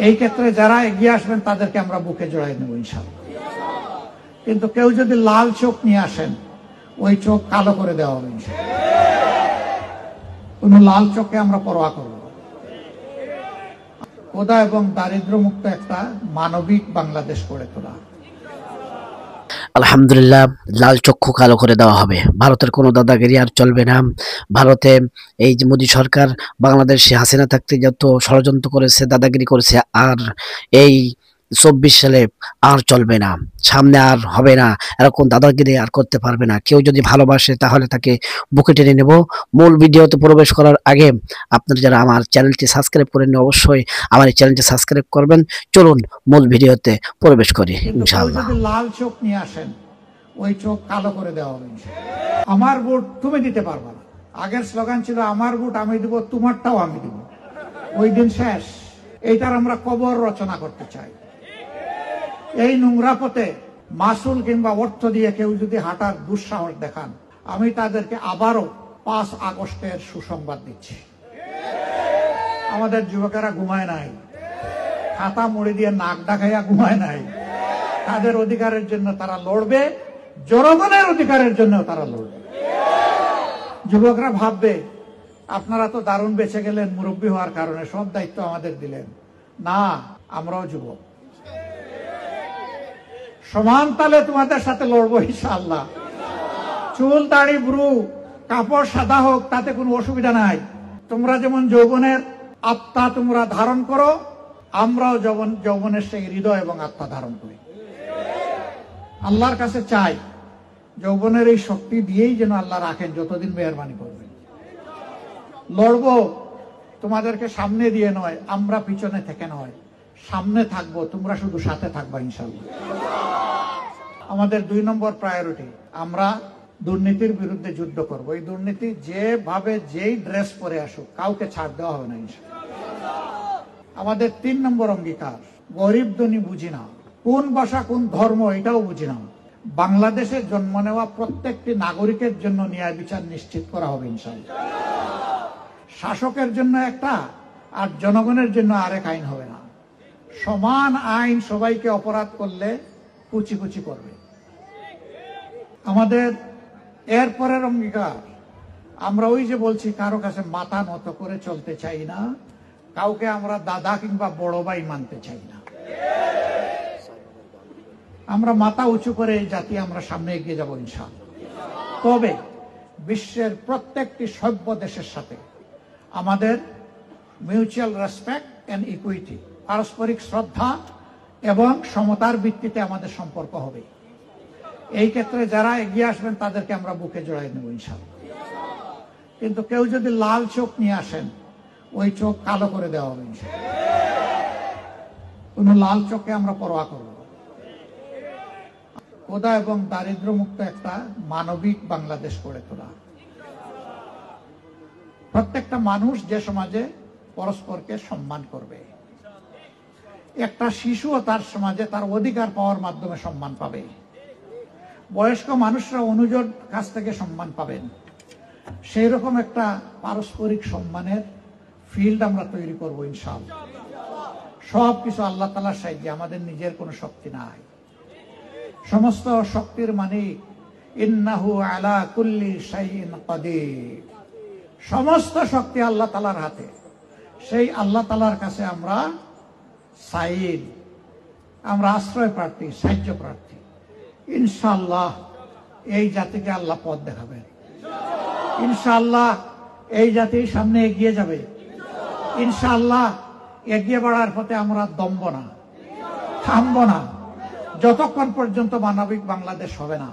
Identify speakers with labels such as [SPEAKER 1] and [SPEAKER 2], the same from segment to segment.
[SPEAKER 1] এই ক্ষেত্রে যারা এগিয়ে আসবেন তাদেরকে আমরা বুকে জড়াই নেব ইনশাআল্লাহ। কিন্তু কেউ যদি লাল চোখ নিয়ে আসেন, ওই চোখ কালো করে দেওয়া হবে ইনশাআল্লাহ। কোন লাল চোখে আমরা পরোয়া করব না। খোদা এবং দারিদ্র মুক্ত একটা মানবিক বাংলাদেশ গড়ে তোলা।
[SPEAKER 2] আলহামদুলিল্লাহ, লাল চক্ষু কালো করে দেওয়া হবে। ভারতের কোনো দাদাগিরি আর চলবে না। ভারতে এই যে মোদী সরকার বাংলাদেশে হাসিনা থাকতে যত ষড়যন্ত্র করেছে, দাদাগিরি করেছে, আর এই 24 সালে আর চলবে না, সামনে আর হবে না। এরকম দাদাগিরি আর করতে পারবে না। কেউ যদি ভালোবাসে তাহলে তাকে বুকে টেনে নেব। মূল ভিডিওতে প্রবেশ করার আগে আপনারা যারা আমার চ্যানেলটি সাবস্ক্রাইব করেন, অবশ্যই আমার এই চ্যানেলটি সাবস্ক্রাইব করবেন। চলুন মূল ভিডিওতে প্রবেশ করি ইনশাআল্লাহ।
[SPEAKER 1] যদি লাল চোখ নিয়ে আসেন, ওই চোখ কালো করে দেওয়া হবে ইনশাআল্লাহ। আমার ভোট তুমি দিতে পারবে না। আগের স্লোগান ছিল আমার ভোট আমি দিব, তোমারটাও আমি দিব। ওই দিন শেষ। এইটার আমরা কবর রচনা করতে চাই। এই নোংরা পথে মাসুল কিংবা অর্থ দিয়ে কেউ যদি হাঁটার দুঃসাহস দেখান, আমি তাদেরকে আবারও 5 আগস্টের সুসংবাদ দিচ্ছি। আমাদের যুবকেরা ঘুমায় নাই, খাতা মুড়ি দিয়ে নাক ডাকাইয়া ঘুমায় নাই। তাদের অধিকারের জন্য তারা লড়বে, জনগণের অধিকারের জন্য তারা লড়বে। যুবকরা ভাববে আপনারা তো দারুণ বেঁচে গেলেন মুরব্বী হওয়ার কারণে, সব দায়িত্ব আমাদের দিলেন। না, আমরাও যুবক, সমান তালে তোমাদের সাথে লড়বো ইনশাআল্লাহ। চুল দাড়ি ব্রু কাপড় সাদা হোক, তাতে কোনো অসুবিধা নাই। তোমরা যেমন যৌবনের আত্মা তোমরা ধারণ করো, আমরাও যৌবনের সেই হৃদয় এবং আত্মা ধারণ করি। আল্লাহর কাছে চাই যৌবনের এই শক্তি দিয়েই যেন আল্লাহ রাখেন, যতদিন মেহরবানি করবেন। লড়বো তোমাদেরকে সামনে দিয়ে নয়, আমরা পিছনে থেকে নয়, সামনে থাকবো, তোমরা শুধু সাথে থাকবা ইনশাআল্লাহ। আমাদের 2 নম্বর প্রায়োরিটি, আমরা দুর্নীতির বিরুদ্ধে যুদ্ধ করব। এই দুর্নীতি যেভাবে যেই ড্রেস পরে আসুক, কাউকে ছাড় দেওয়া হবে না ইনশাআল্লাহ। আমাদের 3 নম্বর অঙ্গীকার, গরিব ধনী বুঝি না, কোন ভাষা কোন ধর্ম এটাও বুঝি না, বাংলাদেশে জন্ম নেওয়া প্রত্যেকটি নাগরিকের জন্য ন্যায় বিচার নিশ্চিত করা হবে ইনশাআল্লাহ। শাসকের জন্য একটা আর জনগণের জন্য আরেক আইন হবে না। সমান আইন, সবাইকে অপরাধ করলে কুচি কুচি করবে। আমাদের এরপরের অঙ্গীকার, আমরা ওই যে বলছি কারো কাছে মাথা নত করে চলতে চাই না, কাউকে আমরা দাদা কিংবা বড় ভাই মানতে চাই না। আমরা মাথা উঁচু করে এই জাতি আমরা সামনে এগিয়ে যাব ইনশাআল্লাহ। তবে বিশ্বের প্রত্যেকটি সভ্য দেশের সাথে আমাদের মিউচুয়াল রেসপেক্ট এন্ড ইকুইটি, পারস্পরিক শ্রদ্ধা এবং সমতার ভিত্তিতে আমাদের সম্পর্ক হবে। এই ক্ষেত্রে যারা এগিয়ে আসবেন তাদেরকে আমরা বুকে জড়াই নেব ইনশাআল্লাহ। কিন্তু কেউ যদি লাল চোখ নিয়ে আসেন, ওই চোখ কালো করে দেওয়া হবে ইনশাআল্লাহ। কোন লাল চোখে আমরা পরোয়া করব না। খোদা এবং দারিদ্র মুক্ত একটা মানবিক বাংলাদেশ গড়ে তোলা। প্রত্যেকটা মানুষ যে সমাজে পরস্পরকে সম্মান করবে, একটা শিশুও তার সমাজে তার অধিকার পাওয়ার মাধ্যমে সম্মান পাবে, বয়স্ক মানুষরা অনুজোর কাছ থেকে সম্মান পাবেন, সেই রকম একটা পারস্পরিক সম্মানের ফিল্ড আমরা তৈরি করব ইনশাআল্লাহ। সবকিছু আল্লাহ তাআলার সাহায্যে, আমাদের নিজের কোনো শক্তি নাই। সমস্ত শক্তির মালিক ইন্নাহু আলা কুল্লি শাইইন কাদির। সমস্ত শক্তি আল্লাহ তাআলার হাতে। সেই আল্লাহ তাআলার কাছে আমরা সাইদ, আমরা আশ্রয় প্রার্থী, সাহায্য প্রার্থী। ইনশাআল্লাহ এই জাতিকে আল্লাহ পথ দেখাবেন। ইনশাআল্লাহ এই জাতি সামনে এগিয়ে যাবে। ইনশাআল্লাহ এগিয়ে বাড়ার পথে আমরা দমব না, থামব না। যতক্ষণ পর্যন্ত মানবিক বাংলাদেশ হবে না,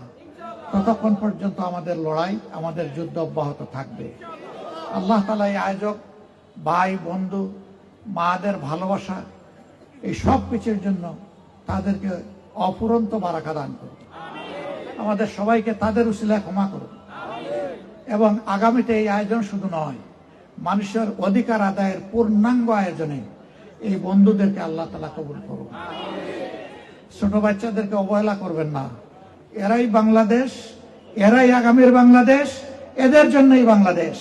[SPEAKER 1] ততক্ষণ পর্যন্ত আমাদের লড়াই, আমাদের যুদ্ধ অব্যাহত থাকবে। আল্লাহ তাআলা এই আয়োজক ভাই বন্ধু মাদের ভালোবাসা, এই সব কিছুর জন্য তাদেরকে অফুরন্ত বারাকা দান করুন। আমাদের সবাইকে তাদের উসিলায় ক্ষমা করুন। এবং আগামীতে এই আয়োজন শুধু নয়, মানুষের অধিকার আদায়ের পূর্ণাঙ্গ আয়োজনে এই বন্ধুদেরকে আল্লাহ তাআলা কবুল করুন। ছোট বাচ্চাদেরকে অবহেলা করবেন না। এরাই বাংলাদেশ, এরাই আগামীর বাংলাদেশ, এদের জন্যই বাংলাদেশ।